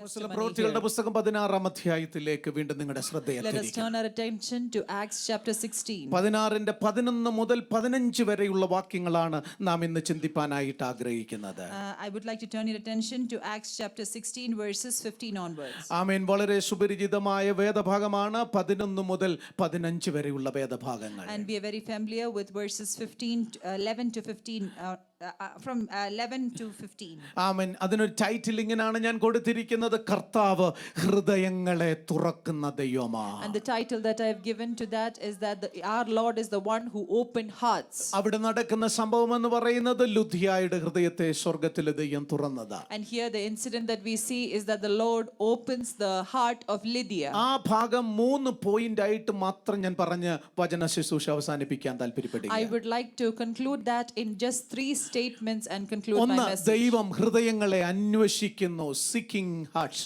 പ്രവൃത്തികളുടെ പുസ്തകം 16-ാം അധ്യായത്തിലേക്ക് വീണ്ടും നിങ്ങളുടെ Let us turn our attention to Acts chapter 16. 16-ന്റെ 11 മുതൽ 15 വരെയുള്ള വാക്യങ്ങളാണ് നാം ഇന്ന് ചിന്തിപ്പാനായിട്ട് ആഗ്രഹിക്കുന്നത്. I would like to turn your attention to Acts chapter 16 verses 15 onwards. ആമേൻ. വളരെ സുപരിചിതമായ വേദഭാഗമാണ് 11 മുതൽ 15 വരെയുള്ള വേദഭാഗങ്ങൾ. And we are very familiar with verses 11 to 15 from 11 to 15. ആമേൻ. അതിനൊരു ടൈറ്റിൽ ഇങ്ങനെയാണ് ഞാൻ കൊടുത്തിരിക്കുന്നത്, കർത്താവ് ഹൃദയങ്ങളെ തുറക്കുന്ന ദൈവമാണ്. And the title that I have given to that is that our Lord is the one who opened hearts. അവിടെ നടക്കുന്ന സംഭവം എന്ന് പറയുന്നത് ലുദിയയുടെ ഹൃദയത്തെ സ്വർഗ്ഗത്തിലെ ദൈവം തുറന്നതാണ്. And here the incident that we see is that the Lord opens the heart of Lydia. ആ ഭാഗം 3 point ആയിട്ട് മാത്രം ഞാൻ പറഞ്ഞ് വചന ശുശ്രൂഷ അവസാനിപ്പിക്കാൻ താല്പര്യപ്പെടുന്നു. I would like to conclude that in just 3 statements and conclude my message. ദൈവം ഹൃദയങ്ങളെ അന്വേഷിക്കുന്നു, seeking hearts.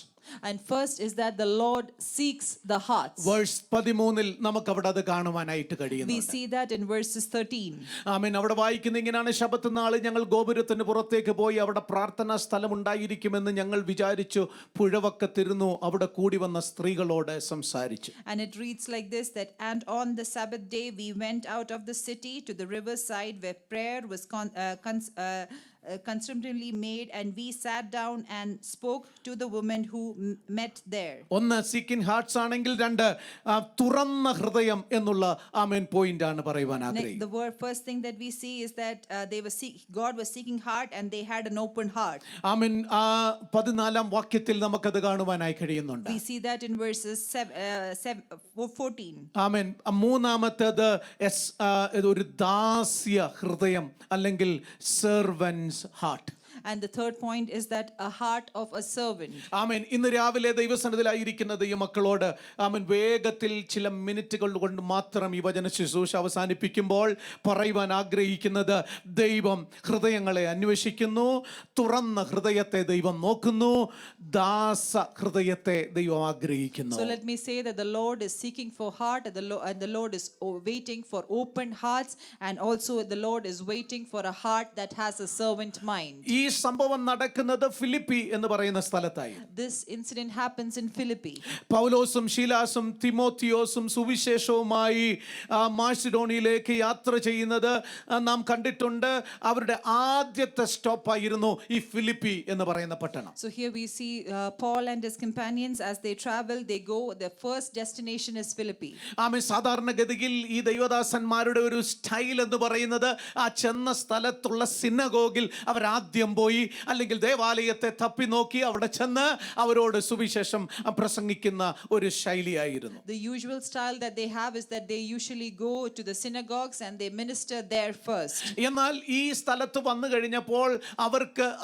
And first is that the Lord seeks the hearts. Verse 13 നമുക്ക് അവിടെ അത് കാണുവാനായിട്ട് കഴിയുന്നു. We see that in verses 13. ആമേൻ. അവിടെ വായിക്കുന്ന ഇങ്ങനെയാണ്, ശബ്ബത്ത് നാളിൽ ഞങ്ങൾ ഗോപുരത്തിന് പുറത്തേക്ക് പോയി അവിടെ പ്രാർത്ഥനാ സ്ഥലം ഉണ്ടായിരിക്കുമെന്ന് ഞങ്ങൾ വിചാരിച്ചു. പുഴവക്കത്തിരുന്നു അവിടെ കൂടി വന്ന സ്ത്രീകളോട് സംസാരിച്ചു. And it reads like this, that and on the Sabbath day we went out of the city to the riverside where prayer was constantly made, and we sat down and spoke to the women who met there. ഒന്ന് seeking hearts ആണെങ്കിൽ, രണ്ട് തുറന്ന ഹൃദയം എന്നുള്ള ആമേൻ point ആണ് പറയുവാൻ ആഗ്രഹിക്കുന്നത്. The first thing that we see is that God was seeking heart and they had an open heart. ആമേൻ. 14-ാം വാക്യത്തിൽ നമുക്കത് കാണുവാനായി കഴിയുന്നുണ്ട്. We see that in verses 14. ആമേൻ. മൂന്നാമത്തേത് ഒരു ദാസ്യ ഹൃദയം അല്ലെങ്കിൽ servants heart. And the third point is that a heart of a servant. ആമേൻ. ഇന്ന് രാവിലെ ദൈവസന്നിധിയിലായിരിക്കുന്ന ദൈവമക്കളോട് ആമേൻ വേഗത്തിൽ ചില മിനിറ്റുകൾ കൊണ്ട് മാത്രം ഈ വചന ശുശ്രൂഷ അവസാനിപ്പിക്കുമ്പോൾ പറയുവാൻ ആഗ്രഹിക്കുന്നത്, ദൈവം ഹൃദയങ്ങളെ അന്വേഷിക്കുന്നു, തുറന്ന ഹൃദയത്തെ ദൈവം നോക്കുന്നു, ദാസ ഹൃദയത്തെ ദൈവം ആഗ്രഹിക്കുന്നു. So let me say that the Lord is seeking for heart, and the Lord is waiting for open hearts, and also the Lord is waiting for a heart that has a servant mind. ഈ സംഭവം നടക്കുന്നത് Philippi എന്ന് പറയുന്ന സ്ഥലത്തായി. This incident happens in Philippi. പൗലോസും ശീലാസും തിമോത്തിയോസും സുവിശേഷവുമായി മാസിഡോണിയയിലേക്ക് യാത്ര ചെയ്യുന്നത് നാം കണ്ടിട്ടുണ്ട്. അവരുടെ ആദ്യത്തെ സ്റ്റോപ്പ് ആയിരുന്നു ഈ ഫിലിപ്പി എന്ന് പറയുന്ന പട്ടണം. So here we see Paul and his companions as they travel, they go, their first destination is Philippi. ആമേൻ. സാധാരണഗതിയിൽ ഈ ദൈവദാസന്മാരുടെ ഒരു സ്റ്റൈൽ എന്ന് പറയുന്നത് ആ ചെന്ന സ്ഥലത്തുള്ള സിനഗോഗിൽ അവർ ആദ്യം പോയി അല്ലെങ്കിൽ ദേവാലയത്തെ തപ്പി നോക്കി അവിടെ ചെന്ന് അവരോട് സുവിശേഷം പ്രസംഗിക്കുന്ന ഒരു ശൈലിയായിരുന്നു. The usual style that they have is that they usually go to the synagogues and they minister there first. എന്നാൽ ഈ സ്ഥലത്ത് വന്നു കഴിഞ്ഞപ്പോൾ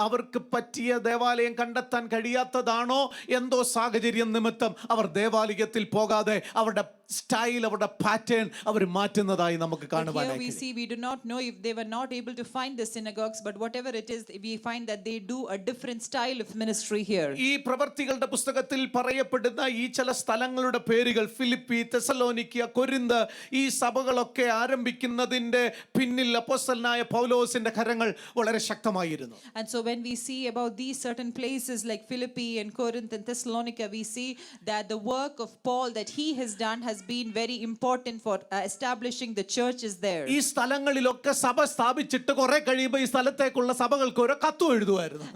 അവർക്ക് പറ്റിയ ദേവാലയം കണ്ടെത്താൻ കഴിയാത്തതാണോ എന്തോ സാഹചര്യം നിമിത്തം അവർ ദേവാലയത്തിൽ പോകാതെ അവരുടെ സ്റ്റൈൽ, അവരുടെ പാറ്റേൺ അവർ മാറ്റുന്നതായി നമുക്ക് കാണുവാനായി. We do not know if they were not able to find the synagogues, but whatever it is, we find that they do a different style of ministry here. ഈ പ്രവൃത്തികളുടെ പുസ്തകത്തിൽ പറയപ്പെടുന്ന ഈ ചില സ്ഥലങ്ങളുടെ പേരുകൾ ഫിലിപ്പി, തെസലോനിക്ക, കൊരിന്ത്, ഈ സഭകളൊക്കെ ആരംഭിക്കുന്നതിന്റെ പിന്നിൽ അപ്പോസ്തലനായ പൗലോസിന്റെ കരങ്ങൾ വളരെ ശക്തമായിരുന്നു. And so when we see about these certain places like Philippi and Corinth and Thessalonica, we see that the work of Paul that he has done has been very important for establishing the churches there. ഈ സ്ഥലങ്ങളിലൊക്കെ സഭ സ്ഥാപിച്ചിട്ട് കുറെ കഴിയുമ്പോൾ ഈ സ്ഥലത്തേക്കുള്ള സഭകൾക്ക് ഒരു കത്ത് എഴുതുമായിരുന്നു.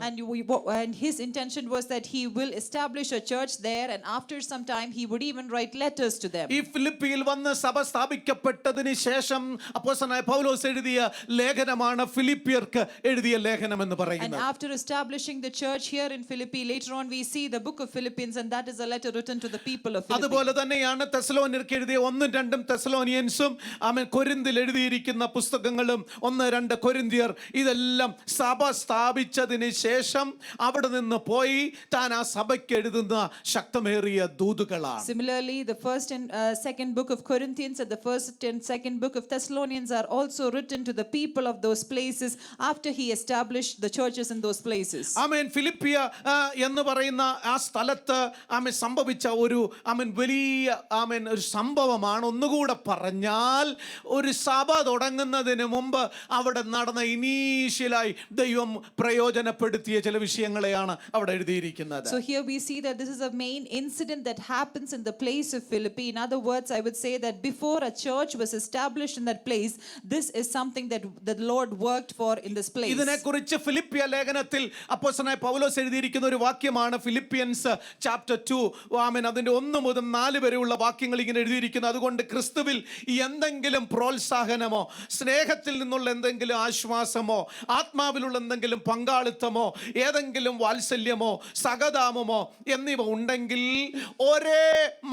And his intention was that he will establish a church there, and after some time he would even write letters to them. ഈ ഫിലിപ്പിയിൽ വന്ന് സഭ സ്ഥാപിക്കപ്പെട്ടതിന് ശേഷം അപ്പോസ്തലനായ പൗലോസ് എഴുതിയ ലേഖനമാണ് ഫിലിപ്പിയർക്ക് എഴുതിയ ലേഖനം എന്ന് പറയുന്നത്. And after establishing the church here in Philippi, later on we see the book of Philippians, and that is a letter written to the people of Philippi. അതുപോലെ തന്നെയാണ് തെസലോനിയർക്ക് എഴുതിയ 1-2 തെസലോനിയൻസും ആമേൻ കൊരിന്തിൽ എഴുതിയിരിക്കുന്ന പുസ്തകങ്ങളും 1-2 കൊരിന്തിയർ, ഇതെല്ലാം സഭ സ്ഥാപിച്ചതിന് ശേഷം അവിടെ നിന്ന് പോയി താൻ ആ സഭയ്ക്ക് എഴുതുന്ന ശക്തമേറിയ ദൂതുകളാണ്. Similarly, the first and second book of Corinthians and the first and second book of Thessalonians are also written to the people of those places after he established the churches in those places. ആമേൻ. ഫിലിപ്പിയ എന്ന് പറയുന്ന ആ സ്ഥലത്ത് ആമേൻ സംഭവിച്ച ഒരു വലിയ ഒരു സംഭവമാണ്. ഒന്നുകൂടെ പറഞ്ഞാൽ, ഒരു സഭ തുടങ്ങുന്നതിന് മുമ്പ് അവിടെ നടന്ന ഇനീഷ്യലായി ദൈവം പ്രയോജനപ്പെടുത്തിയ ചില വിഷയങ്ങളെയാണ് അവിടെ എഴുതിയിരിക്കുന്നത്. So here we see that this is a main incident that happens in the place of Philippi. In other words, I would say that before a church was established in that place, this is something that the Lord worked for in this place. ഇതിനെക്കുറിച്ച് ഫിലിപ്പിയ ലേഖനത്തിൽ അപ്പോസ്തലനായ പൗലോസ് എഴുതിയിരിക്കുന്ന ഒരു വാക്യമാണ് Philippians chapter 2 ആമേൻ അതിന്റെ 1 മുതൽ 4 വരെയുള്ള വാക്യങ്ങൾ ഇങ്ങനെ എഴുതിയിരിക്കുന്നു. അതുകൊണ്ട് ക്രിസ്തുവിൽ എന്തെങ്കിലും പ്രോത്സാഹനമോ സ്നേഹത്തിൽ നിന്നുള്ള എന്തെങ്കിലും ആശ്വാസമോ ആത്മാവിലുള്ള എന്തെങ്കിലും പങ്കാളിത്തമോ ഏതെങ്കിലും വാത്സല്യമോ സഹതാപമോ എന്നിവ ഉണ്ടെങ്കിൽ ഒരേ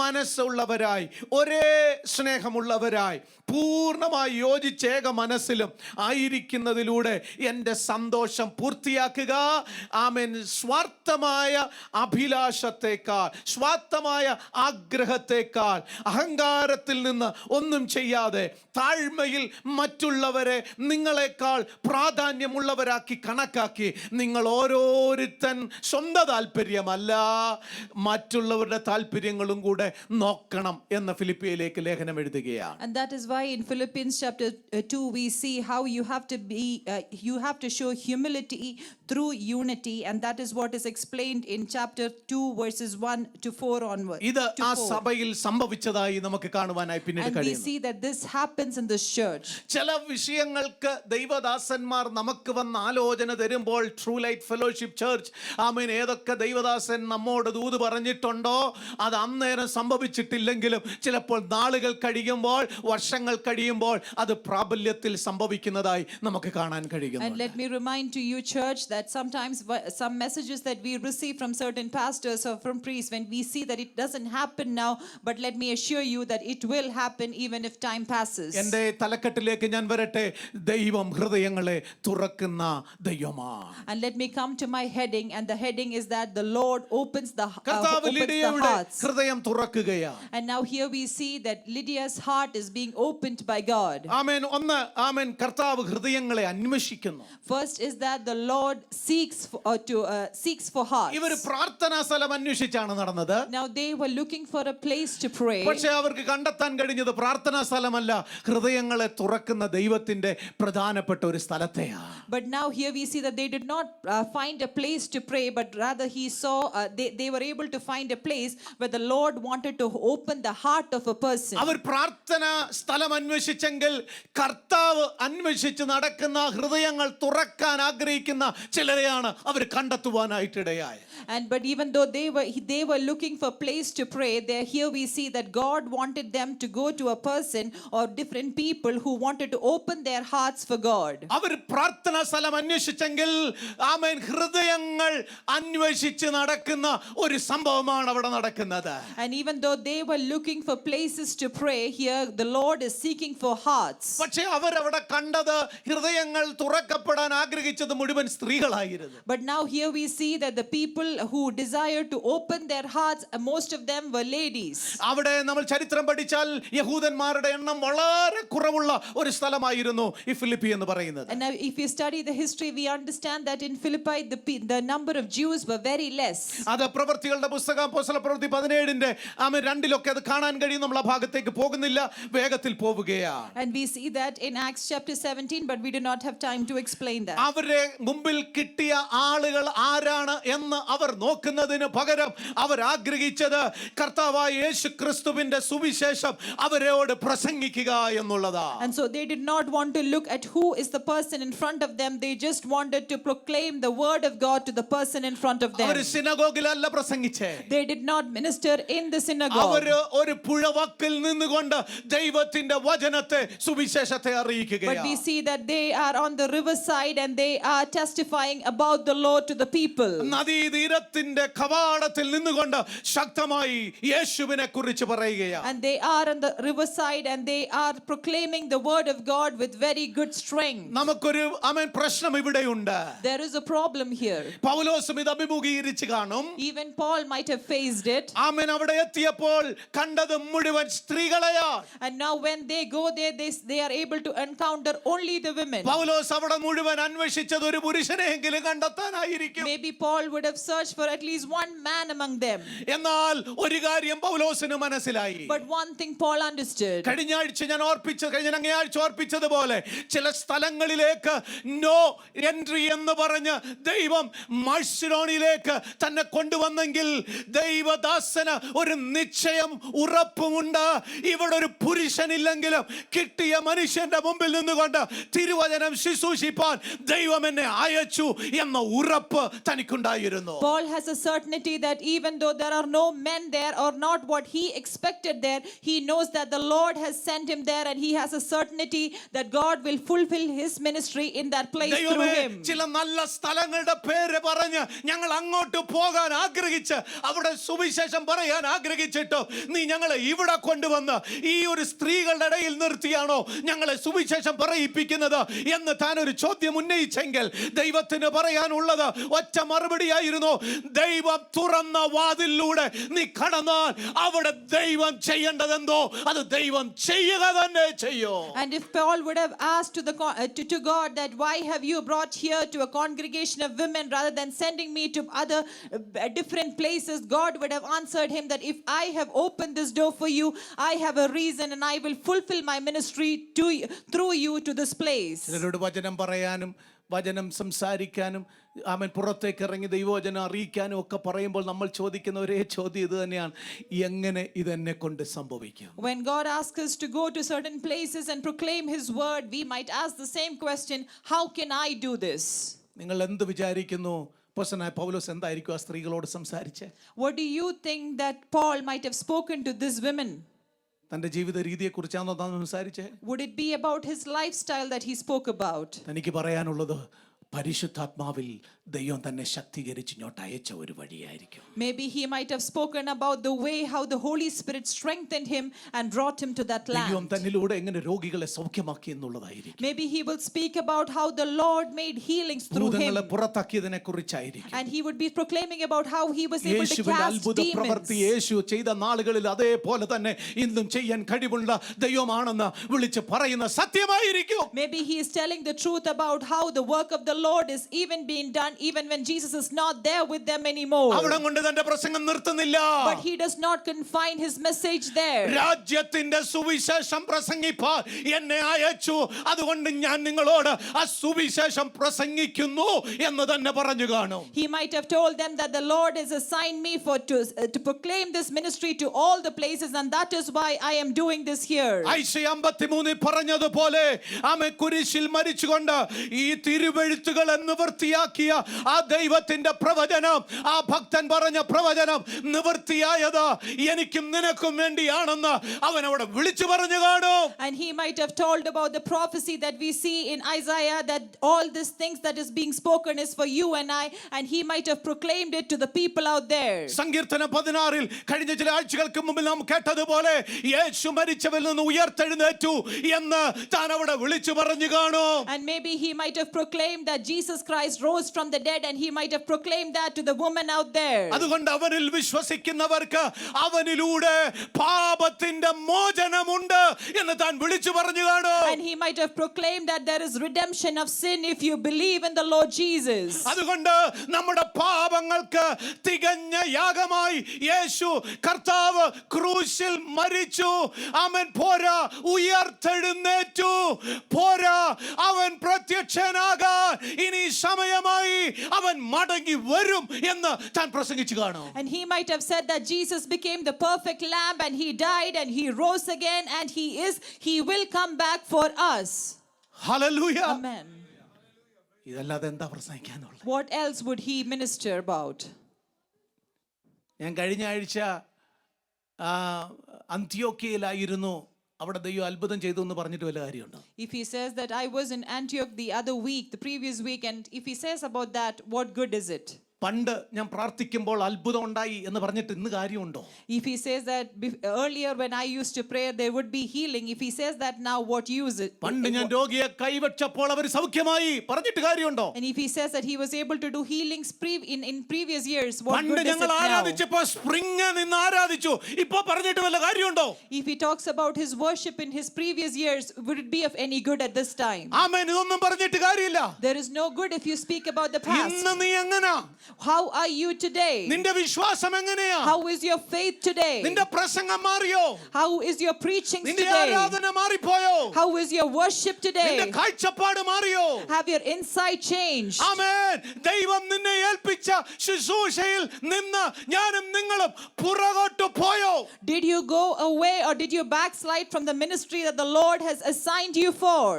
മനസ്സുള്ളവരായി ഒരേ സ്നേഹമുള്ളവരായി പൂർണ്ണമായി യോജിച്ചേക മനസ്സിലും ആയിരിക്കുന്നതിലൂടെ എൻ്റെ സന്തോഷം പൂർത്തിയാക്കുക. ആമേൻ. സ്വാർത്ഥമായ അഭിലാഷത്തെക്കാൾ സ്വാർത്ഥമായ ആഗ്രഹത്തെക്കാൾ അഹങ്കാരത്തിൽ നിന്ന് ഒന്നും ചെയ്യാതെ താഴ്മയിൽ മറ്റുള്ളവരെ നിങ്ങളെക്കാൾ പ്രാധാന്യമുള്ളവരാക്കി കണക്കാക്കി നിങ്ങൾ ഓരോരുത്തൻ സ്വന്തം താല്പര്യമല്ല മറ്റുള്ളവരുടെ താല്പര്യങ്ങളും കൂടെ നോക്കണം എന്ന് ഫിലിപ്പിയയിലേക്ക് ലേഖനം എഴുതുകയാണ്. And that is why in Philippians chapter 2 we see how you have to show humility through unity, and that is what is explained in chapter 2 verses 1 to 4 onward. ഇത് ആ സഭയിൽ സംഭവിച്ചതായി നമുക്ക് കാണുവാനായി പിന്നീട് And we കഴിയുന്നു. see that this happens in this church. ചില വിഷയങ്ങൾക്ക് ദൈവദാസന്മാർ നമുക്ക് വന്ന് ആലോചന തരുമ്പോൾ ട്രൂ ലൈറ്റ് ഫെലോഷിപ്പ് ചർച്ച് ആമേൻ ഏതൊക്കെ ദൈവദാസൻ നമ്മോട് ദൂത് പറഞ്ഞിട്ടുണ്ടോ അത് അന്നേരം സംഭവിച്ചിട്ടില്ലെങ്കിലും ചിലപ്പോൾ നാളുകൾ കഴിയുമ്പോൾ വർഷങ്ങൾ കഴിയുമ്പോൾ അത് പ്രാബല്യത്തിൽ സംഭവിക്കുന്നതായി നമുക്ക് കാണാൻ കഴിയുന്നു. And let me remind to you church that sometimes some messages that we receive from certain pastors or from priests, when we see that it doesn't happen now, but let me assure you that it will happen even if time passes. എൻ്റെ തലക്കെട്ടിലേക്ക് ഞാൻ വരട്ടെ. ദൈവം ഹൃദയങ്ങളെ തുറക്കുന്ന ദൈവമാണ്. And let me come to my heading, and the heading is that the Lord opens the കർത്താവ് ലിഡിയയുടെ hearts. ഹൃദയം തുറക്കുകയാണ്. And now here we see that Lydia's heart is being opened by God. ആമേൻ. ഒന്ന് ആമേൻ കർത്താവ് ഹൃദയങ്ങളെ അന്വേഷിക്കുന്നു. First is that the Lord seeks for hearts. ഇവർ പ്രാർത്ഥനാ സ്ഥലം അന്വേഷിച്ചാണ് നടന്നത്. Now they were looking for a place to pray. പക്ഷേ അവർക്ക് കണ്ടെത്താൻ കഴിഞ്ഞത് പ്രാർത്ഥനാ സ്ഥലമല്ല ഹൃദയങ്ങളെ തുറക്കുന്ന ദൈവത്തിന്റെ പ്രധാനപ്പെട്ട ഒരു സ്ഥലത്തെയാണ്. But now here we see that they did not find a place to pray, but rather they were able to find a place where the Lord wanted to open the heart of a person. അവർ പ്രാർത്ഥന സ്ഥലം അന്വേഷിച്ചെങ്കിൽ കർത്താവ് അന്വേഷിച്ച് നടക്കുന്ന ഹൃദയങ്ങൾ തുറക്കാൻ ആഗ്രഹിക്കുന്ന ചിലരെയാണ് അവർ കണ്ടെത്തുവാനായിട്ടിടയായത്. And but even though they were looking for place to pray, here we see that God wanted them to go to a person or different people who wanted to open their hearts for God. അവർ പ്രാർത്ഥനാ സ്ഥലം അന്വേഷിച്ചെങ്കിൽ ആമേൻ ഹൃദയങ്ങൾ അന്വേഷിച്ച് നടക്കുന്ന ഒരു സംഭവമാണ് അവിടെ നടക്കുന്നത്. And even though they were looking for places to pray, here the Lord is seeking for hearts. പക്ഷേ അവർ അവിടെ കണ്ടത് ഹൃദയങ്ങൾ തുറക്കപ്പെടാൻ ആഗ്രഹിച്ചത് മുഴുവൻ സ്ത്രീകളായിരുന്നു. But now here we see that the people who desired to open their hearts, most of them were ladies. അവിടെ നമ്മൾ ചരിത്രം പഠിച്ചാൽ യഹൂദന്മാരുടെ എണ്ണം വളരെ കുറവുള്ള ഒരു സ്ഥലമായിരുന്നു ഈ ഫിലിപ്പി എന്ന് പറയുന്നത്. And now if you study the history, we understand that in Philippi the number of Jews were very less. അത് പ്രവൃത്തികളുടെ പുസ്തകം അപ്പോസ്തല പ്രവൃത്തി 17-ന്റെ 2-ലൊക്കെ അത് കാണാൻ കഴിയും. നമ്മൾ ആ ഭാഗത്തേക്ക് പോകുന്നില്ല, വേഗത്തിൽ പോവുകയാണ്. And we see that in Acts chapter 17, but we do not have time to explain that. അവരെ മുമ്പിൽ കിട്ടിയ ആളുകൾ ആരാണ് എന്ന് അവർ നോക്കുന്നതിന് പകരം അവർ ആഗ്രഹിച്ചത് കർത്താവായ യേശു ക്രിസ്തുവിന്റെ സുവിശേഷം അവരോട് പ്രസംഗിക്കുക എന്നുള്ളതാണ്. And so they did not want to look at who is the person in front of them. They just wanted to proclaim the word of God to the person in front of them. Our സിനഗോഗിലല്ല പ്രസംഗിച്ചേ. They did not minister in the synagogue. അവർ ഒരു പുഴവക്കിൽ നിന്നുകൊണ്ട് ദൈവത്തിന്റെ വചനത്തെ സുവിശേഷത്തെ അറിയിക്കുകയാണ്. But we see that they are on the riverside and they are testifying about the Lord to the people. നദീതീരത്തിന്റെ കവാടത്തിൽ നിന്നുകൊണ്ട് ശക്തമായി യേശുവിനെ കുറിച്ച് പറയുകയാണ്. And they are on the riverside and they are proclaiming the word of God with very good strength. നമുക്കൊരു പ്രശ്നം ഇവിടെയുണ്ട്. There is a problem here. പൗലോസും ഇത് അഭിമുഖീകരിച്ച് കാണും. Even Paul might have faced it. അവിടെ എത്തിയപ്പോൾ കണ്ടത് മുഴുവൻ സ്ത്രീകളെയാ. And now when they go there, they are able to encounter only the women. പൗലോസ് അവിടെ മുഴുവൻ അന്വേഷിച്ചത് ഒരു പുരുഷനെങ്കിലും കണ്ടെത്താനായിരിക്കും. Maybe Paul would have searched for at least one man among them. എന്നാൽ ഒരു കാര്യം പൗലോസിന് മനസ്സിലായി. But one thing Paul understood. കഴിഞ്ഞ അങ്ങേയാഴ്ച ഓർപ്പിച്ചതുപോലെ ചില സ്ഥലങ്ങളിലേക്ക് നോ എൻട്രി എന്ന് പറഞ്ഞ് ദൈവം മഴ്സിലോണിലേക്ക് തന്നെ കൊണ്ടുവന്നെങ്കിൽ ദൈവദാസന് ഒരു നിശ്ചയം ഉറപ്പുമുണ്ട്. ഇവിടെ ഒരു പുരുഷനില്ലെങ്കിലും കിട്ടിയ മനുഷ്യന്റെ മുമ്പിൽ നിന്നുകൊണ്ട് തിരുവചനം ശുശ്രൂഷിപ്പാൻ ദൈവം എന്നെ അയച്ചു എന്ന ഉറപ്പ് തനിക്കുണ്ടായിരുന്നു. Paul has a certainty that even though there are no men there or not what he expected there, he knows that the Lord has sent him there, and he has a certainty that God will fulfill his ministry in that place through him. ചില നല്ല സ്ഥലങ്ങളുടെ പേര് പറഞ്ഞ് ഞങ്ങൾ അങ്ങോട്ട് പോകാൻ ആഗ്രഹിച്ച് അവിടെ സുവിശേഷം പറയാൻ ആഗ്രഹിച്ചിട്ട് നീ ഞങ്ങളെ ഇവിടെ കൊണ്ടുവന്ന് ഈ ഒരു സ്ത്രീകളുടെ ഇടയിൽ നിർത്തിയാണോ ഞങ്ങളെ സുവിശേഷം പറയിപ്പിക്കുന്നത് എന്ന് താൻ ഒരു ചോദ്യം ഉന്നയിച്ചെങ്കിൽ ദൈവത്തിന് പറയാനുള്ളത് ഒറ്റ മറുപടിയായിരുന്നു: ദൈവം തുറന്ന വാതിലിലൂടെ നീ കടന്നാൽ അവിടെ ദൈവം ചെയ്യേണ്ടതെന്തോ അത് ദൈവം ചെയ്യുക തന്നെ ചെയ്യും. And if Paul would have asked to God that why have you brought here to a congregation of women rather than sending me to other different places, God would have answered him that if I have opened this door for you, I have a reason and I will fulfill my ministry through you to this place. ചിലരോട് വചനം പറയാനും വചനം സംസാരിക്കാനും പുറത്തേക്ക് ഇറങ്ങി ദൈവവചനം അറിയിക്കാനും ഒക്കെ പറയുമ്പോൾ നമ്മൾ ചോദിക്കുന്ന ഒരേ ചോദ്യം ഇത് തന്നെയാണ്: എങ്ങനെ ഇതെന്നെ കൊണ്ട് സംഭവിക്കും? When God asks us to go to certain places and proclaim his word, we might ask the same question: how can I do this? നിങ്ങൾ എന്ത് വിചാരിക്കുന്നു അപ്പോസ്തലനായ പൗലോസ് എന്തായിരിക്കും ആ സ്ത്രീകളോട് സംസാരിച്ചേ? What do you think that Paul might have spoken to these women? തന്റെ ജീവിത രീതിയെക്കുറിച്ചാണോ താൻ സംസാരിച്ചേ? Would it be about his lifestyle that he spoke about? തനിക്ക് പറയാനുള്ളത് പരിശുദ്ധാത്മാവിൽ ദൈവം തന്നെ ശക്തീകരിച്ച് ഇങ്ങോട്ട് അയച്ച ഒരു വഴിയായിരിക്കും. Maybe he might have spoken about the way how the Holy Spirit strengthened him and brought him to that land. ദൈവം തന്നിലൂടെ എങ്ങനെ രോഗികളെ സൗഖ്യമാക്കി എന്നുള്ളതായിരിക്കും. Maybe he will speak about how the Lord made healings through him. ഭൂതങ്ങളെ പുറത്താക്കിയതിനെ കുറിച്ചായിരിക്കും. And he would be proclaiming about how he was able to യേശുവിന്റെ cast അത്ഭുത demons. പ്രവൃത്തി യേശു ചെയ്ത നാളുകളിൽ അതേപോലെ തന്നെ ഇന്നും ചെയ്യാൻ കഴിവുള്ള ദൈവമാണെന്ന് വിളിച്ച് പറയുന്ന സത്യമായിരിക്കും. Maybe he is telling the truth about how the work of the Lord is even being done even when Jesus is not there with them anymore. അവിടെ കൊണ്ട് തന്റെ പ്രസംഗം നിർത്തുന്നില്ല. But he does not confine his message there. രാജ്യത്തിന്റെ സുവിശേഷം പ്രസംഗിപ്പാൻ എന്നെ അയച്ചു, അതുകൊണ്ട് ഞാൻ നിങ്ങളോട് ആ സുവിശേഷം പ്രസംഗിക്കുന്നു എന്ന് തന്നെ പറഞ്ഞു കാണും. He might have told them that the Lord has assigned me to proclaim this ministry to all the places, and that is why I am doing this here. ഐശയ്യ 53 പറഞ്ഞതുപോലെ ആമേ കുരിശിൽ മരിച്ചുകൊണ്ട് ഈ തിരുവെഴുത്തുകൾ നിവൃത്തിയാക്കിയ ആ ദൈവത്തിന്റെ പ്രവചനം, ആ ഭക്തൻ പറഞ്ഞ പ്രവചനം നിവൃത്തിയായത് എനിക്കും നിനക്കും വേണ്ടിയാണെന്ന് അവൻ അവിടെ വിളിച്ചു പറഞ്ഞു കാണും. And he might have told about the prophecy that we see in Isaiah that all these things that is being spoken is for you and I, and he might have proclaimed it to the people out there. സങ്കീർത്തനം 16 കഴിഞ്ഞ ചില ആഴ്ചകൾക്ക് മുമ്പ് നാം കേട്ടതുപോലെ യേശു മരിച്ചവരിൽ നിന്ന് ഉയർത്തെഴുന്നേറ്റു എന്ന് താൻ അവിടെ വിളിച്ചു പറഞ്ഞു കാണും. And maybe he might have proclaimed that Jesus Christ rose from the dead, and he might have proclaimed that to the woman out there. അതുകൊണ്ട് അവനിൽ വിശ്വസിക്കുന്നവർക്ക് അവനിലൂടെ പാപത്തിന്റെ മോചനമുണ്ട് എന്ന് താൻ വിളിച്ചു പറഞ്ഞു കാണും. And he might have proclaimed that there is redemption of sin if you believe in the Lord Jesus. അതുകൊണ്ട് നമ്മുടെ പാപങ്ങൾക്ക് തികഞ്ഞ യാഗമായി യേശു കർത്താവ് ക്രൂശിൽ മരിച്ചു. അവൻ പോരാ, ഉയർത്തെഴുന്നേറ്റു. പോരാ, അവൻ പ്രത്യക്ഷനാകാൻ ഇനി സമയമായി, അവൻ മടങ്ങി വരും എന്ന് താൻ പ്രസംഗിച്ചു കാണും. And he might have said that Jesus became the perfect lamb, and he died and he rose again, and he will come back for us. Hallelujah. Amen. ഇതല്ലാതെ എന്താ പ്രസംഗിക്കാനുള്ളത്? What else would he minister about? ഞാൻ കഴിഞ്ഞ ആഴ്ച അന്ത്യോക്യയിലായിരുന്നു. അവിടെ ദൈവം അത്ഭുതം ചെയ്തു എന്ന് പറഞ്ഞിട്ട് വല്ല കാര്യമുണ്ടോ? If he says that I was in Antioch the previous week, and if he says about that, what good is it? പണ്ട് ഞാൻ പ്രാർത്ഥിക്കുമ്പോൾ അത്ഭുതം ഉണ്ടായി എന്ന് പറഞ്ഞിട്ട് ഇന്ന് കാര്യമുണ്ടോ? If he says that earlier when I used to pray there would be healing, if he says that now, what use it? പണ്ട് ഞാൻ രോഗിയെ കൈവച്ചപ്പോൾ അവർ സൗഖ്യമായി പറഞ്ഞിട്ട് കാര്യമുണ്ടോ? And if he says that he was able to do healings in previous years, what പണ്ട് good is ഞങ്ങൾ it now? ആരാധിച്ചപ്പോൾ spring നിന്ന് ആരാധിച്ചു, ഇപ്പോ പറഞ്ഞിട്ട് വല്ല കാര്യമുണ്ടോ? If he talks about his worship in his previous years, would it be of any good at this time? ആമേൻ. ഇതൊന്നും പറഞ്ഞിട്ട് കാര്യമില്ല. There is no good if you speak about the past. ഇന്ന് നീ എങ്ങനാ? How are you today? നിന്റെ വിശ്വാസം എങ്ങനെയാ? How is your faith today? നിന്റെ പ്രസംഗം മാറിയോ? How is your preaching നിന്റെ today? ആരാധന മാറിപ്പോയോ? How is your worship നിന്റെ today? കാഴ്ചപ്പാട് മാറിയോ? Have your insight changed? ആമേൻ. ദൈവം നിന്നെ ഏൽപ്പിച്ച ശുശ്രൂഷയിൽ നിന്ന് ഞാനും നിങ്ങളും പുറകോട്ട് പോയോ? Did you go away or did you backslide from the ministry that the Lord has assigned you for?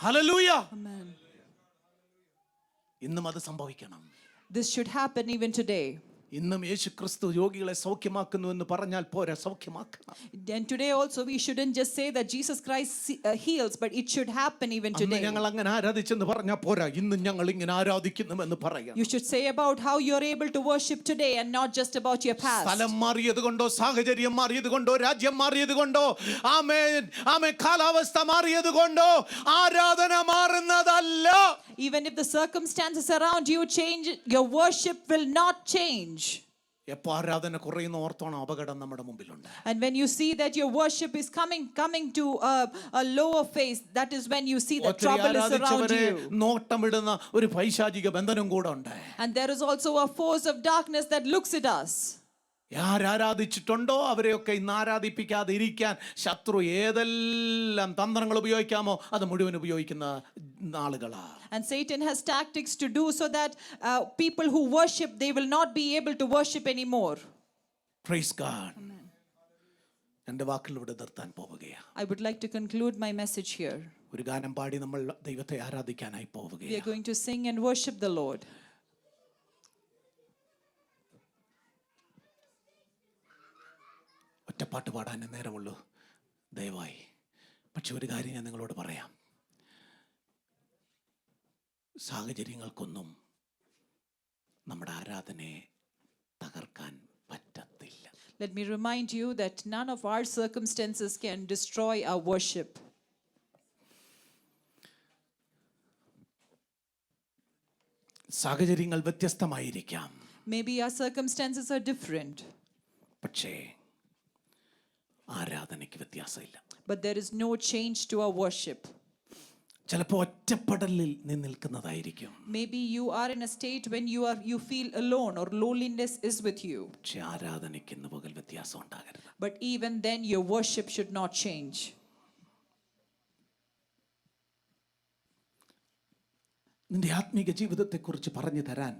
Hallelujah. Amen. ഇന്നും അത് സംഭവിക്കണം. This should happen even today. ഇന്നും യേശു ക്രിസ്തു രോഗികളെ സൗഖ്യമാക്കുന്നു എന്ന് പറഞ്ഞാൽ പോരാ, സൗഖ്യമാക്കണം. And today also we shouldn't just say that Jesus Christ heals, but it should happen even അന്ന് today. ഞങ്ങൾ അങ്ങനെ ആരാധിച്ചെന്ന് പറഞ്ഞാൽ പോരാ, ഇന്നും ഞങ്ങൾ ഇങ്ങനെ ആരാധിക്കുന്നുവെന്ന് പറയാം. You should say about how you're able to worship today and not just about your past. സ്ഥലം മാറിയത് കൊണ്ടോ, സാഹചര്യം മാറിയത് കൊണ്ടോ, രാജ്യം മാറിയത് കൊണ്ടോ, ആമേൻ ആമേൻ, കാലാവസ്ഥ മാറിയത് കൊണ്ടോ ആരാധന മാറുന്നതല്ല. Even if the circumstances around you change, your worship will not change. എപ്പോ ആരാധന കുറയുന്ന ഓർത്തോണം അപകടം നമ്മുടെ മുമ്പിലുണ്ട്. And when you see that your worship is coming to a lower phase, that is when you see that trouble is around you. നോട്ടമിടുന്ന ഒരു പൈശാചിക ബന്ധനം കൂടെ ഉണ്ട്. And there is also a force of darkness that looks at us. ആരാധിച്ചിട്ടുണ്ടോ അവരെയൊക്കെ ഇന്ന് ആരാധിപ്പിക്കാതെ ഇരിക്കാൻ ശത്രു ഏതെല്ലാം തന്ത്രങ്ങൾ ഉപയോഗിക്കാമോ അത് മുഴുവൻ ഉപയോഗിക്കുന്ന ആളുകളാ. And Satan has tactics to do so that people who worship, they will not be able to worship anymore. Praise God. എൻ്റെ വാക്കുകൾ ഇവിടെ നിർത്താൻ പോവുകയാണ്. I would like to conclude my message here. ഒരു ഗാനം പാടി നമ്മൾ ദൈവത്തെ ആരാധിക്കാനായി We are പോവുകയാണ്. going to sing and worship the Lord. ഒറ്റപ്പാട്ട് പാടാനേ നേരമുള്ളൂ ദയവായി. പക്ഷെ ഒരു കാര്യം ഞാൻ നിങ്ങളോട് പറയാം, സാഹചര്യങ്ങൾക്കൊന്നും നമ്മുടെ ആരാധനയെ തകർക്കാൻ പറ്റത്തില്ല. Let me remind you that none of our circumstances can destroy our worship. സാഹചര്യങ്ങൾ വ്യത്യസ്തമായിരിക്കാം, Maybe our circumstances are different, പക്ഷേ ആരാധനയ്ക്ക് വ്യത്യാസമില്ല. but there is no change to our worship. ചിലപ്പോൾ ഒറ്റപ്പെടലിൽ നീ നിൽക്കുന്നതായിരിക്കും, Maybe you are in a state when you feel alone or loneliness is with you. പക്ഷെ ആരാധനയ്ക്ക് ഇന്ന് പകൽ വ്യത്യാസം ഉണ്ടാകരുത്. But even then your worship should not change. നിന്റെ ആത്മീക ജീവിതത്തെക്കുറിച്ച് പറഞ്ഞു തരാൻ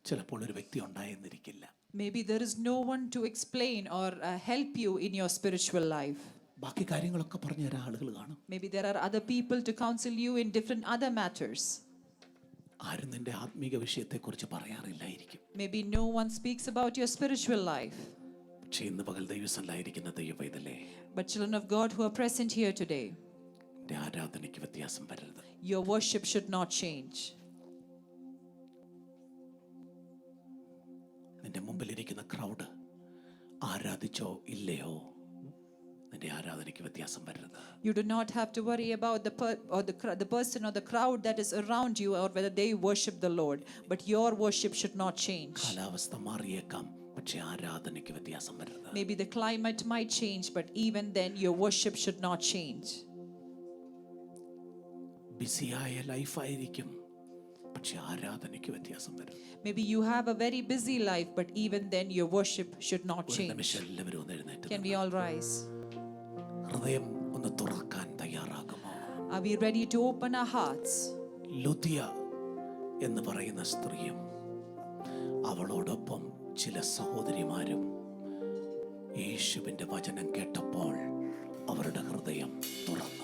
ചിലപ്പോൾ ഒരു വ്യക്തി ഉണ്ടായെന്നിരിക്കില്ല. Maybe there is no one to explain or help you in your spiritual life. ബാക്കി കാര്യങ്ങളൊക്കെ പറഞ്ഞു തരാൻ ആളുകൾ കാണും. Maybe there are other people to counsel you in different other matters. ആരും നിന്റെ ആത്മീക വിഷയത്തെക്കുറിച്ച് പറയാറില്ലായിരിക്കും. Maybe no one speaks about your spiritual life. പക്ഷേ ഇന്ന് പകൽ ദൈവസന്നിധിയിലിരിക്കുന്ന ദൈവപൈതലേ, But children of God who are present here today, നിന്റെ ആരാധനയ്ക്ക് വ്യത്യാസം വരരുത്. your worship should not change. നിന്റെ മുമ്പിലിരിക്കുന്ന ക്രൗഡ് ആരാധിച്ചോ ഇല്ലയോ, നിന്റെ ആരാധനയ്ക്ക് വ്യത്യാസം വരരുത്. You do not have to worry about the person or the crowd that is around you or whether they worship the Lord, but your worship should not change. കാലാവസ്ഥ മാറിയേക്കാം, പക്ഷേ ആരാധനയ്ക്ക് വ്യത്യാസം വരരുത്. Maybe the climate might change, but even then your worship should not change. ബിസിയായ ലൈഫായിരിക്കും, പക്ഷെ ആരാധനയ്ക്ക് വ്യത്യാസം വരും. Maybe you have a very busy life, but even then your worship should not ഒരു change. നിമിഷം എല്ലാവരും ഒന്ന് എഴുന്നേറ്റ് Can we all rise? ഹൃദയം ഒന്ന് തുറക്കാൻ തയ്യാറാകുമോ? Are we ready to open our hearts? ലുദിയ എന്ന് പറയുന്ന സ്ത്രീയും അവളോടൊപ്പം ചില സഹോദരിമാരും യേശുവിന്റെ വചനം കേട്ടപ്പോൾ അവരുടെ ഹൃദയം തുറന്നു.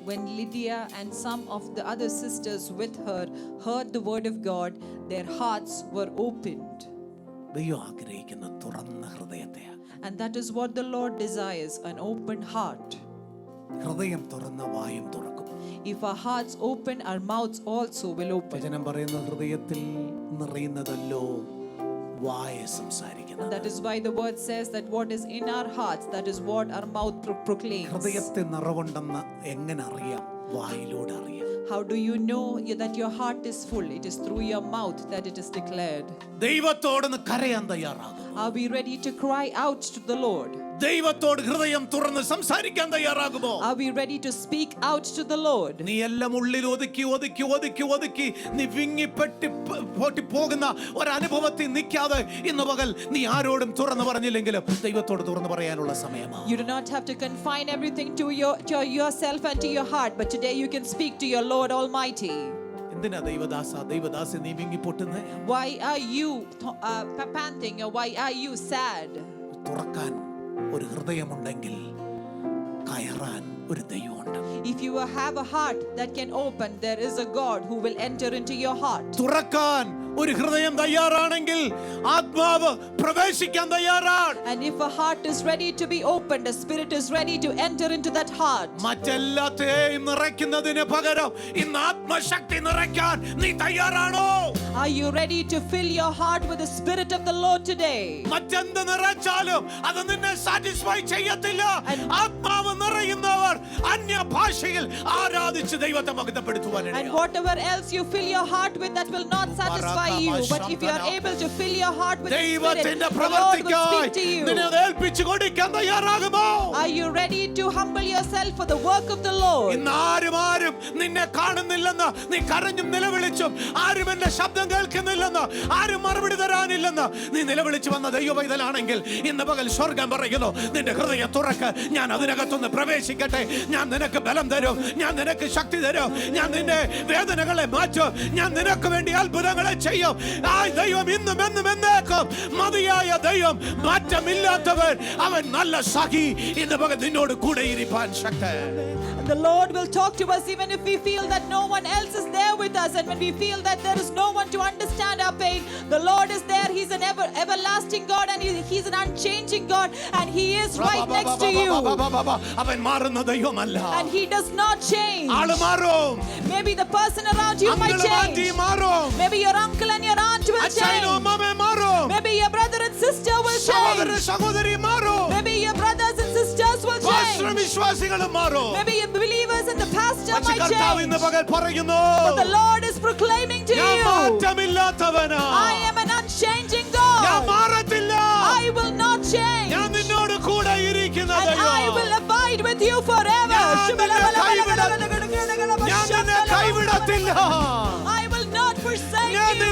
When Lydia and some of the other sisters with her heard the word of God, their hearts were opened. ദൈവം ആഗ്രഹിക്കുന്ന തുറന്ന ഹൃദയത്തെ. And that is what the Lord desires, an open heart. ഹൃദയം തുറന്ന വായും തുറക്കും. If our hearts open, our mouths also will open. വചനം പറയുന്ന ഹൃദയത്തിൽ നിറയുന്നതല്ലോ വായ സംസാരിക്കുന്നത്. And that is why the word says that what is in our hearts, that is what our mouth proclaims. ഹൃദയത്തെ നിറവുണ്ടെന്ന് എങ്ങനെ അറിയാം? വായിലൂടെ അറിയാം. How do you know that your heart is full? It is through your mouth that it is declared. ദൈവത്തോടൊന്ന് കരയാൻ തയ്യാറാകും. Are we ready to cry out to the Lord? ദൈവത്തോട് ഹൃദയം തുറന്ന് സംസാരിക്കാൻ തയ്യാറാകുമോ? Are we ready to speak out to the Lord? നീ എല്ലാം ഉള്ളിൽ ഒതുക്കി നീ പൊട്ടി പോകുന്ന ഒരനുഭവത്തിൽ നിൽക്കാതെ ഇന്ന് പകൽ നീ ആരോടും തുറന്നു പറഞ്ഞില്ലെങ്കിലും ദൈവത്തോട് തുറന്നു പറയാനുള്ള സമയമാണ്. You do not have to confine everything to yourself and to your heart, but today you can speak to your Lord Almighty. എന്തിനാ ദൈവദാസ നീ വിങ്ങി പൊട്ടുന്നേ? Why are you panting, or why are you sad? തുറക്കാൻ ഒരു ഹൃദയമുണ്ടെങ്കിൽ കയറാൻ ഒരു ദൈവമുണ്ട്. If you have a heart that can open, there is a God who will enter into your heart. തുറക്കാൻ ഒരു ഹൃദയം തയ്യാറാണെങ്കിൽ ആത്മാവ് പ്രവേശിക്കാൻ തയ്യാറാണ്. And if a heart is ready to be opened, the Spirit is ready to enter into that heart. മറ്റെല്ലാത്തെയും നിറയ്ക്കുന്നതിന് പകരം ഇന്ന് ആത്മശക്തി നിറയ്ക്കാൻ നീ തയ്യാറാണോ? Are you ready to fill your heart with the Spirit of the Lord today? മറ്റെന്ത് നിറച്ചാലും അത് നിന്നെ satisfy ചെയ്യത്തില്ല. ആത്മാവ് നിറയുന്നവർ അന്യഭാഷയിൽ ആരാധിച്ച് ദൈവത്തെ മഹത്വപ്പെടുത്തുവാനാണ്. And whatever else you fill your heart with, that will not satisfy you. But if you are able to fill your heart with the Spirit, the Lord will speak to you. നിന്നെ ഏൽപ്പിച്ചു കൊടുക്കാൻ തയ്യാറാകുമോ? Are you ready to humble yourself for the work of the Lord? ഇന്ന് ആരും നിന്നെ കാണുന്നില്ലെന്ന് നീ കരഞ്ഞും നിലവിളിച്ചും, ആരും എന്റെ ശബ്ദം കേൾക്കുന്നില്ലെന്ന്, ആരും മറുപടി തരാനില്ലെന്ന് നീ നിലവിളിച്ചു വന്ന ദൈവവൈതലാണെങ്കിൽ ഇന്ന് പകൽ സ്വർഗം പറയുന്നു, നിന്റെ ഹൃദയം തുറക്ക്, ഞാൻ അതിനകത്തൊന്ന് പ്രവേശിക്കട്ടെ. ഞാൻ നിനക്ക് ബലം തരും, ഞാൻ നിനക്ക് ശക്തി തരും, ഞാൻ നിന്റെ വേദനകളെ മാറ്റും, ഞാൻ നിനക്ക് വേണ്ടി അത്ഭുതങ്ങളെ ചെയ്യും. ആ ദൈവം ഇന്നും എന്നും എന്നേക്കും മതിയായ ദൈവം, മാറ്റമില്ലാത്തവൻ, അവൻ നല്ല സഖി. ഇന്ന് പകൽ നിന്നോട് കൂടെ ഇരിപ്പാൻ ശക്തൻ. The Lord will talk to us even if we feel that no one else is there with us, and when we feel that there is no one to understand our pain. The Lord is there. He's an everlasting God, and He's an unchanging God, and He is right next to you. അവൻ മാറുന്ന ദൈവമല്ല. And He does not change. ആള് മാറും. Maybe the person around you might change. Maybe your uncle and your aunt will change. Maybe your brother and sister will change. Maybe your brothers and sisters will change. Maybe your believers and the pastor might change. But the Lord is proclaiming to you, I am an unchanging God. I will not change. And I will abide with you forever. I will not forsake you.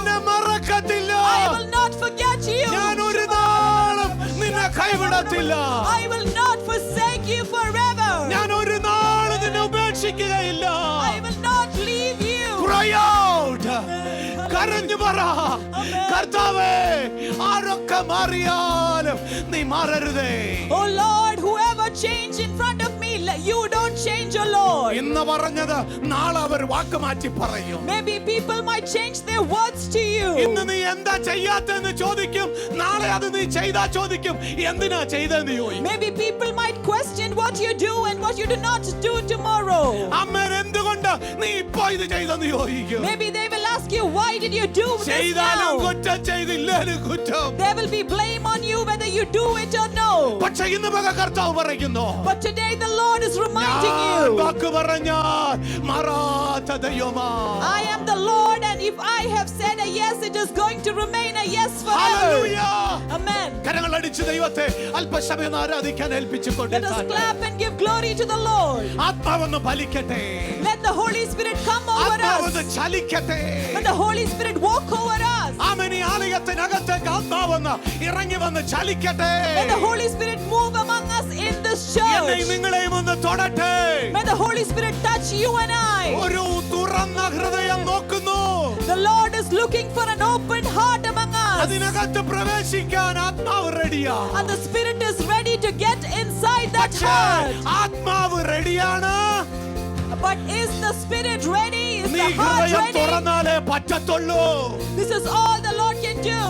I will not forget you. I will not forsake you forever. I will not leave you. Cry out. കരഞ്ഞു പറ, കർത്താവേ, ആരൊക്കെ മാറിയാലും നീ മാറരുതേ. Oh Lord, whoever changed in front of me, you don't change, oh Lord. ഇന്ന് പറഞ്ഞത് നാളെ അവർ വാക്ക് മാറ്റി പറയും. Maybe people might change their words to you. ഇന്ന് നീ എന്താ ചെയ്യാത്തെന്ന് ചോദിക്കും, നാളെ അത് നീ ചെയ്താ ചോദിക്കും, എന്തിനാ ചെയ്തെന്ന് ചോദിക്കും. Maybe people might question what you do and what you do not do tomorrow. അമ്മ എന്തുകൊണ്ട് നീ ഇപ്പോ ഇത് ചെയ്തെന്ന് ചോദിക്കും. Maybe they will ask you, why did you do this ചെയ്താലും now? കുറ്റം, ചെയ്തില്ലാലും കുറ്റം. There will be blame on you whether you do it or no. പക്ഷേ ഇന്ന് പക കർത്താവ് പറയുന്നു, But today the Lord is reminding ഞാൻ you, വാക്ക് പറഞ്ഞാൽ മാറാത്ത ദൈവമാ. I am the Lord, and if I have said a yes, it is going to remain a yes forever. Hallelujah. Amen. കരങ്ങളടിച്ച് ദൈവത്തെ അല്പസമയം ആരാധിക്കാൻ ഏൽപ്പിച്ചുകൊണ്ട് Let us clap and give glory to the Lord. ആത്മാവൊന്ന് ഫലിക്കട്ടെ. Let the Holy Spirit come over ആത്മാവൊന്ന് us. ചലിക്കട്ടെ. Let the Holy Spirit walk over us. ആമേൻ. ആലയത്തിനകത്തേക്ക് ആത്മാവൊന്ന് ഇറങ്ങി വന്ന് ചലിക്കട്ടെ. Let the Holy Spirit move among us in this എന്നെയും church. നിങ്ങളെയും ഒന്ന് തൊടട്ടെ. May the Holy Spirit touch you and I. ഒരു തുറന്ന ഹൃദയം നോക്കുന്നു. The Lord is looking for an open heart among us. അതിനകത്ത് പ്രവേശിക്കാൻ ആത്മാവ് റെഡിയാ. And the Spirit is ready to get inside that പക്ഷേ heart. ആത്മാവ് റെഡിയാണ്. But is the Spirit ready? Is നീ the heart ഹൃദയം ready? തുറന്നാലേ പറ്റത്തുള്ളൂ. This is all the Lord can do.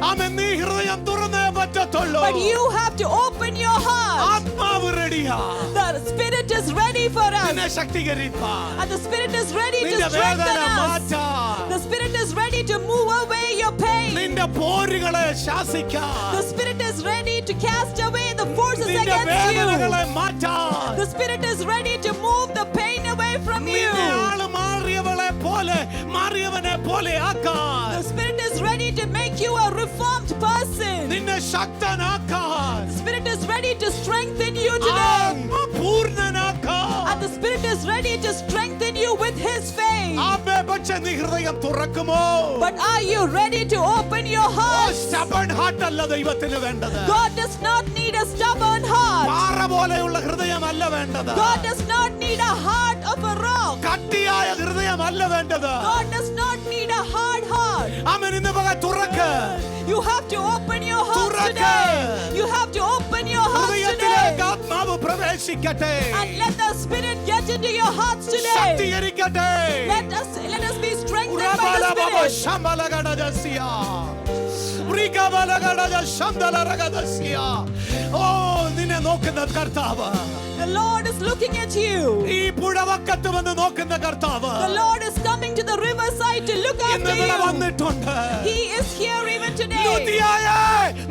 ആമേൻ. നീ ഹൃദയം തുറന്നേ പറ്റത്തുള്ളൂ. But you have to open your heart. ആത്മാവ് റെഡിയാ. The Spirit is ready for us. നിന്നെ ശക്തീകരിപ്പാൻ. And the Spirit is ready to നിന്റെ strengthen വേദന us. മാറ്റാൻ. The Spirit is ready to move away your pain. നിന്റെ പോരുകളെ ശാസിക്കാൻ. The Spirit is ready to cast away the forces നിന്റെ against വേദനകളെ you. മാറ്റാൻ. The Spirit is ready to move the pain away from you. നിന്നെ ആള് മാറിയവനെ പോലെ ആക്കാൻ. The Spirit is ready to make you a reformed person. നിന്നെ ശക്തനാക്കാൻ, Spirit is ready to strengthen you today. പൂർണ്ണനാക്കാൻ. And the Spirit is ready to strengthen you with His faith. ആമേൻ. പക്ഷേ നീ ഹൃദയം തുറക്കുമോ? But are you ready to open your heart? stubborn heart അല്ല ദൈവത്തിന് വേണ്ടത്. God does not need a stubborn heart. പാറ പോലെയുള്ള ഹൃദയമല്ല വേണ്ടത്. God does not need a heart of a rock. കട്ടിയായ ഹൃദയമല്ല വേണ്ടത്. God does not need a hard heart. ആമേൻ. ഇന്ന് പകൽ തുറക്ക്. You have to open your heart തുറക്ക്. today. You have to open your heart ഹൃദയത്തിലേക്ക് today. ആത്മാവ് പ്രവേശിക്കട്ടെ. And let the Spirit get into your hearts today. ശക്തീകരിക്കട്ടെ. Let us be strengthened by the Spirit. ശമലഗടജസിയ. ൃഗബലഗടജശംദലരഗദസിയ. ഓ, നിന്നെ നോക്കുന്ന കർത്താവ്. The Lord is looking at you. ഈ പുഴവക്കത്ത് വന്ന് നോക്കുന്ന കർത്താവ് The Lord is coming to the riverside to look ഇന്ന് after ഇവിടെ you. വന്നിട്ടുണ്ട്. He is here even today. ലൂദിയായേ,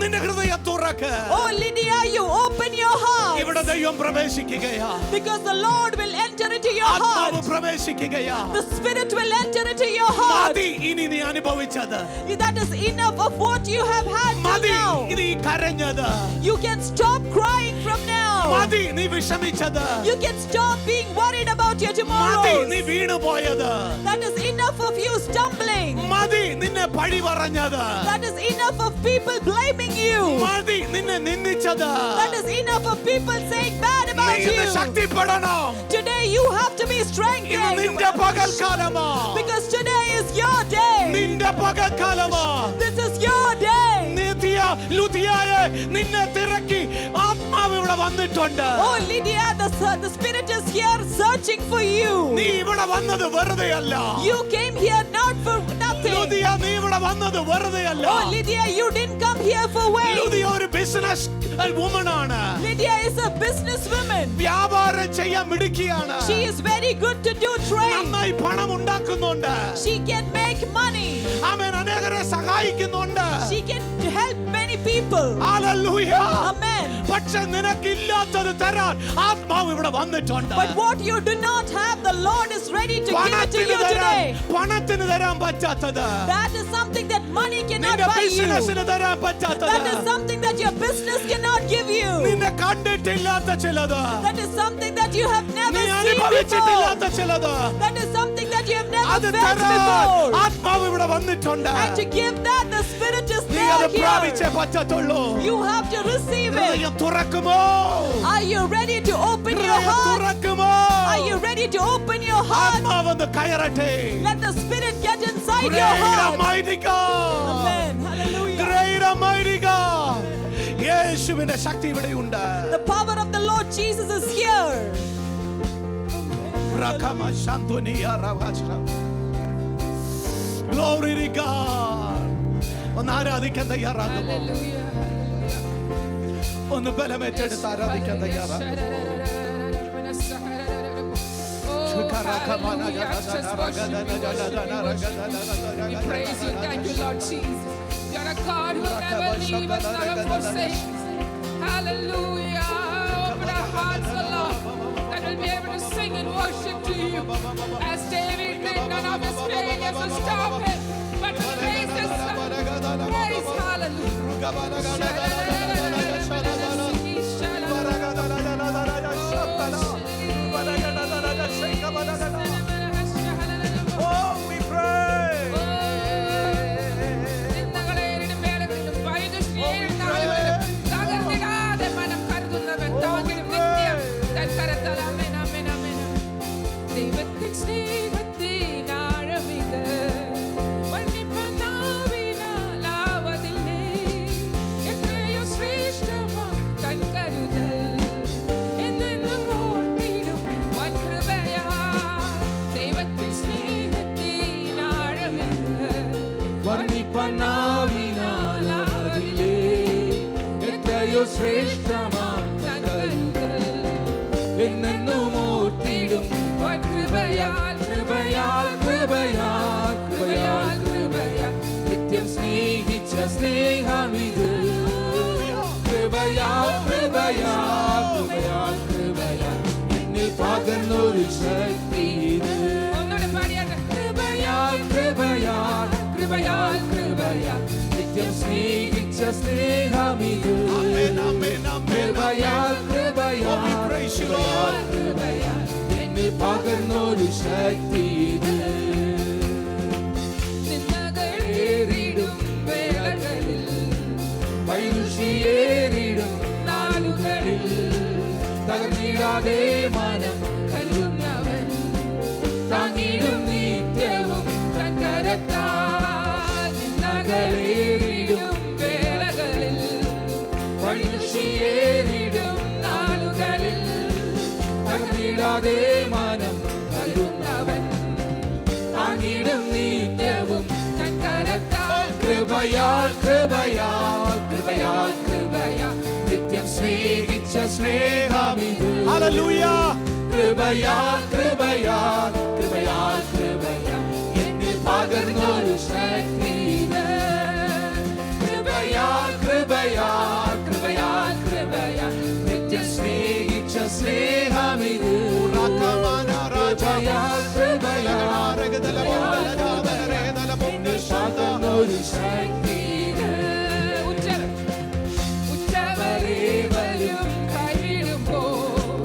നിന്റെ ഹൃദയം തുറക്ക്. Oh Lydia, you open your heart. ഇവിടെ ദൈവം പ്രവേശിക്കുകയാ. Because the Lord will enter into your ആത്മാവ് heart. പ്രവേശിക്കുകയാ. The Spirit will enter into your heart. മതി ഇനി നീ അനുഭവിച്ചത്. That is enough of what you have had till മതി now. ഇനി കരഞ്ഞത്. You can stop crying from now. മതി നീ വിഷമിച്ചത്. You can stop being worried about your മതി tomorrows. നീ വീണു പോയത്. That is enough of you stumbling. മതി നിന്നെ പഴി പറഞ്ഞത്. That is enough of people blaming you. മതി നിന്നെ നിന്ദിച്ചത്. That is enough of people saying bad നീ about ഇന്ന് you. ശക്തിപ്പെടണം. Today you have to be ഇത് strengthened. നിന്റെ പകൽക്കാലമാ. Because today is your day. നിന്റെ പകൽക്കാലമാ. This is your day. ലൂദിയായേ, നിന്നെ തിരക്കി ആത്മാവ് ഇവിടെ വന്നിട്ടുണ്ട്. Oh Lydia, the Spirit is here searching for you. നീ ഇവിടെ വന്നത് വെറുതെയല്ല. You came here not for nothing. ലൂദിയ, നീ ഇവിടെ വന്നത് വെറുതെയല്ല. Oh Lydia, you didn't come here for waste. ലൂദിയ ഒരു ബിസിനസ് വുമൺ ആണ്. Lydia is a businesswoman. വ്യാപാരം ചെയ്യാൻ മിടുക്കിയാണ്. She is very good to do trade. നന്നായി പണം ഉണ്ടാക്കുന്നുണ്ട്. She can make money. ആമേൻ. അനേകരെ സഹായിക്കുന്നുണ്ട്. She can help many people. Hallelujah. Amen. പക്ഷെ നിനക്കില്ലാത്തത് തരാൻ ആത്മാവ് ഇവിടെ വന്നിട്ടുണ്ട്. But what you do not have, the Lord is ready to give it to you today. പണത്തിന് തരാൻ പറ്റാത്തത്. That is something that money cannot നിന്റെ buy you. ബിസിനസിന് തരാൻ പറ്റാത്തത്. That is something that your business cannot give you. നിന്നെ കണ്ടിട്ടില്ലാത്ത ചിലത്. That is something that you have never നീ seen അനുഭവിച്ചിട്ടില്ലാത്ത before. ചിലത്. That is something that you have അത് never felt തരാൻ before. ആത്മാവ് ഇവിടെ വന്നിട്ടുണ്ട്. And to give that, the Spirit is നീ അത് there പ്രാപിച്ചേ here. പറ്റത്തുള്ളൂ. You have to receive it. ഹൃദയം തുറക്കുമോ? Are you ready to open your ഹൃദയം heart? തുറക്കുമോ? Are you ready to open your heart? ആത്മാവൊന്ന് കയറട്ടെ. Let the Spirit get inside your Great heart. Almighty God. Amen. Hallelujah. Great Almighty God. യേശുവിന്റെ ശക്തി ഇവിടെയുണ്ട്. The power of the Lord Jesus is here. Glory to God. ഒന്ന് ആരാധിക്കാൻ തയ്യാറാകുമോ? ഒന്ന് ബലമേറ്റെടുത്ത് ആരാധിക്കാൻ തയ്യാറാകുമോ? We praise you, thank you, Lord Jesus. You're a God who never leaves us, never forsakes us. Hallelujah. Open our hearts, O Lord, that we'll be able to sing and worship to you. As David did, none of his failures will stop him, but to praise his son. Praise, Oh, we pray. ദൈവത്തിൻ സ്നേഹത്തിനാഴമിത് വർണ്ണിപ്പനാവിനാലാവതില്ലേ എത്രയോ ശ്രേഷ്ഠമാ തൻ കരുതൽ എന്നെന്നും ഓർത്തിടും വൻകൃപയാ ദൈവത്തിൻ സ്നേഹത്തിനാഴമിത് വർണ്ണിപ്പനാവിനാലാവതില്ലേ എത്രയോ ശ്രേഷ്ഠമാ തൻ കരുതൽ എന്നെന്നും ഓർത്തിടും കൃപയാൽ കൃപയാൽ കൃപയാൽ കൃപയാൽ കൃപയാൽ നിത്യം സ്നേഹിച്ച സ്നേഹമിത് കൃപയാൽ കൃപയാൽ കൃപയാൽ കൃപയാൽ എന്നിൽ പകർന്നൊരു ശക്തി ഇത് കൃപയാൽ കൃപയാൽ കൃപയാൽ കൃപയാൽ നിത്യം സ്നേഹിച്ച സ്നേഹിച്ച സ്നേഹമിത് Amen, amen, amen, കൃപയാൽ amen. കൃപയാൽ Oh, we praise you, Lord. കൃപയാൽ എന്നിൽ പകർന്നൊരു ശക്തി ഇത് നിന്നതേറിടും വേളകളിൽ പൈരുഷിയേറിടും നാളുകളിൽ തകർന്നിടാതെ മനം കരുതുന്നവൻ താങ്ങിടും നിത്യവും തൻ കരത്താൽ. നിന്നതേറിടും വേളകളിൽ പൈരുഷിയേറിടും നാളുകളിൽ തകർന്നിടാതെ മനം കരുതുന്നവൻ താങ്ങിടും നിത്യവും തൻ കരത്താൽ. കൃപയാൽ കൃപയാൽ കൃപയാൽ കൃപയാ നിത്യം സ്നേഹിച്ച സ്നേഹമിത് Hallelujah. കൃപയാൽ കൃപയാൽ കൃപയാൽ കൃപയാൽ എന്നിൽ പകർന്നൊരു ശക്തി ഇത്. കൃപയാൽ കൃപയാൽ കൃപയാൽ കൃപയാൽ നിത്യം സ്നേഹിച്ച സ്നേഹമിത് കൃപയാൽ കൃപയാൽ പകർന്നൊരു ശക്തി ഇത്. ഉച്ചവരെ വരും കൈവിടുമ്പോൾ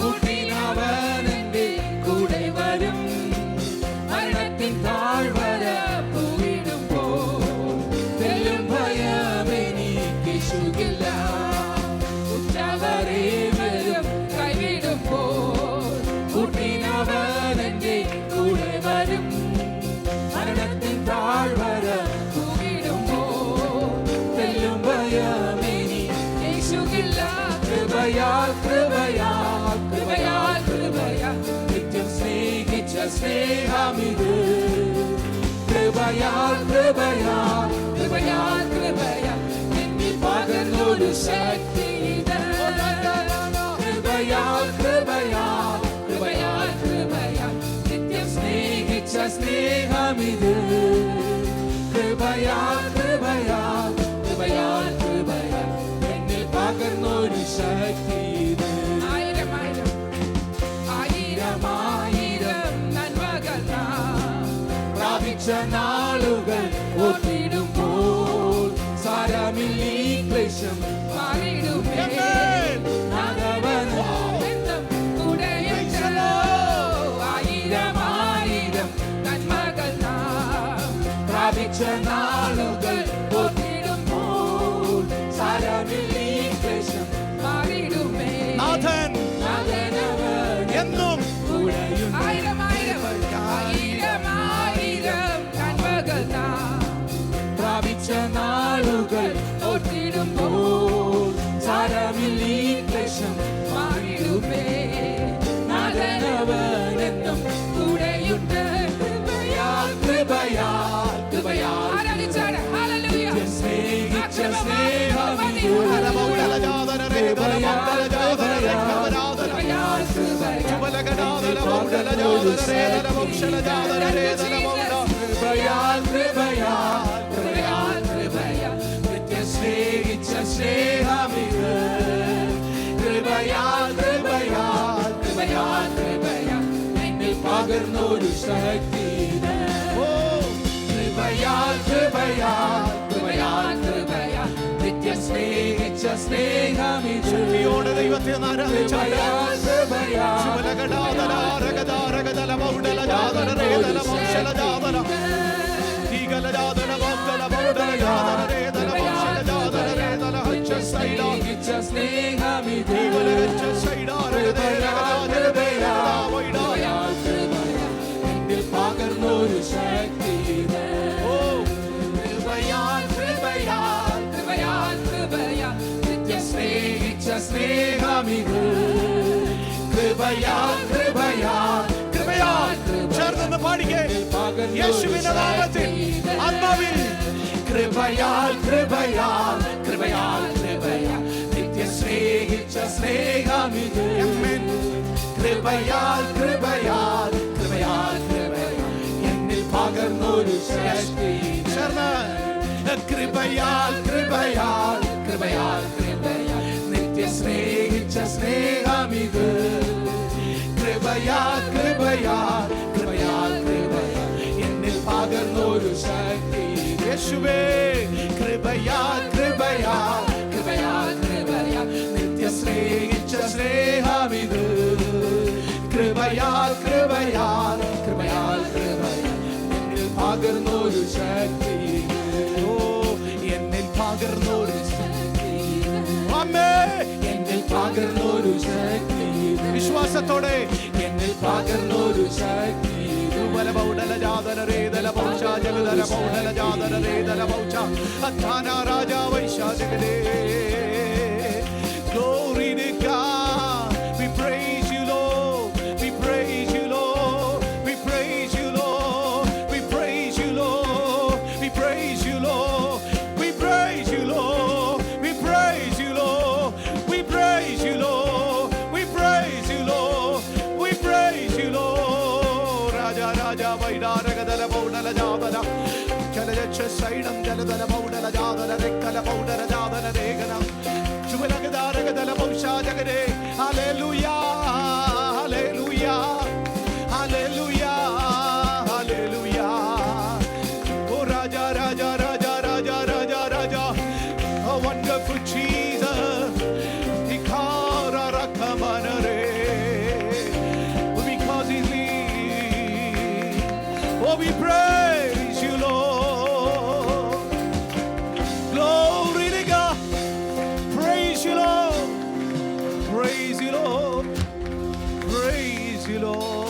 കൂട്ടിനവൻ എന്റെ കൂടെ വരും മരണത്തിൻ താഴ്വര പൂവിടുമ്പോൾ തെല്ലും ഭയമെനിക്കില്ല ഉച്ചവരെ വരും കൈവിടുമ്പോൾ കൂട്ടിനവൻ എന്റെ കൂടെ വരും മരണത്തിൻ താഴ്വര പൂവിടുമ്പോൾ തെല്ലും ഭയമെനി യേശുവില്ല. കൃപയാൽ കൃപയാൽ കൃപയാൽ കൃപയാ നിത്യം സ്നേഹിച്ച സ്നേഹമിത് കൃപയാൽ കൃപയാൽ കൃപയാൽ കൃപയാ എന്നിൽ പകർന്നൊരു ശക്തി ഇത്. കൃപയാൽ കൃപയാൽ കൃപയാൽ കൃപയാ നിത്യം സ്നേഹിച്ച സ്നേഹമിത് കൃപയാൽ കൃപയാൽ കൃപയാൽ കൃപയാൽ എന്നിൽ പകർന്നൊരു ശക്തി ഇത്. ആയിരം ആയിരം ആയിരം ആയിരം നന്മകൾ നാം പ്രാപിച്ച നാളുകൾ ഓർത്തിടുമ്പോൾ സാരമില്ലീ ക്ലേശം മാറിടുമേ. നാദവനും എന്നും കൂടെയുണ്ടല്ലോ. ആയിരം ആയിരം നന്മകൾ നാം പ്രാപിച്ച നാളുകൾ ഓർത്തിടുമ്പോൾ സാരമില്ലീ ക്ലേശം മാറിടുമേ. നാഥൻ നാദനവൻ എന്നും കൂടെയുണ്ട്. ആയിരം ആയിരം ആയിരം ആയിരം നന്മകൾ നാം പ്രാപിച്ച നാളുകൾ ഓർത്തിടുമ്പോൾ സാരമില്ലീ ക്ലേശം മാറിടുമേ. നാദനവനെന്നും കൂടെയുണ്ട്. കൃപയാൽ കൃപയാൽ കൃപയാൽ ആരാധിച്ചാട്. ഹല്ലേലൂയ. സ്നേഹിച്ച സ്നേഹമിത് കൃപയാൽ കൃപയാ കൃപയാൽ കൃപയാൽ കൃപയാൽ കൃപയാൽ നിത്യം സ്നേഹിച്ച സ്നേഹമിത് കൃപയാൽ കൃപയാൽ കൃപയാൽ കൃപയാൽ എന്നിൽ പകർന്നൊരു ശക്തി ഇത്. കൃപയാൽ കൃപയാൽ കൃപയാൽ കൃപയാൽ നിത്യം സ്നേഹിച്ച സ്നേഹമിത് ശക്തിയോടെ ദൈവത്തെ ഒന്ന് ആരാധിച്ചാൽ കൃപയാൽ കൃപയാൽ സ്നേഹിച്ച സ്നേഹമിത് എന്നിൽ പകർന്നൊരു ശക്തി ഇത്. കൃപയാൽ കൃപയാൽ കൃപയാൽ കൃപയാ നിത്യം സ്നേഹിച്ച സ്നേഹമിത് കൃപയാൽ കൃപയാൽ കൃപയാൽ ചേർന്ന് പാടിക്കേ യേശുവിന്റെ നാമത്തിൽ ആത്മാവിൽ കൃപയാൽ കൃപയാൽ കൃപയാൽ കൃപയാൽ നിത്യം സ്നേഹിച്ച സ്നേഹമിത് ആമേൻ. കൃപയാൽ കൃപയാൽ കൃപയാൽ കൃപയാൽ എന്നിൽ പകർന്നൊരു ശക്തി ചേർന്ന് കൃപയാൽ കൃപയാൽ കൃപയാൽ കൃപയാൽ നിത്യം സ്നേഹിച്ച സ്നേഹമിത് കൃപയാൽ കൃപയാൽ കൃപയാൽ കൃപയാൽ എന്നിൽ പകർന്നൊരു ശക്തി യേശുവേ കൃപയാൽ കൃപ ശക്തി ഓ എന്നിൽ പകർന്നൊരു അമ്മേ എന്നിൽ പകർന്നൊരു ശക്തി വിശ്വാസത്തോടെ എന്നിൽ പകർന്നൊരു ശക്തി ബലബൗഡല ജാതന രേദല Pausha ജഗദല ബൗഡല ജാതന രേദല Pausha അത്താന Raja വൈശാജഗദേ. Glory to God. We praise you, Lord. We praise you, Lord. We praise you, Lord. We praise you, Lord. We praise you, Lord. We praise you, Lord. We praise you, Lord. We praise you, Lord. We praise you, Lord. We praise you, Lord. Raja Raja Vaidara Gadala Baudala Jadala Kalaja Saidam Jaladala Baudala Jadala Rekala Baudala Jadala Regana Chualagadara Gadala Bausha Jagade. Hallelujah, hallelujah, hallelujah, hallelujah. Oh Raja Raja Raja Raja Raja Raja, a wonderful Jesus. Ikara Rakamanare. Because He lives. Oh, we praise you, Lord. Glory to God. Praise you, Lord. Praise you, Lord. Praise you, Lord.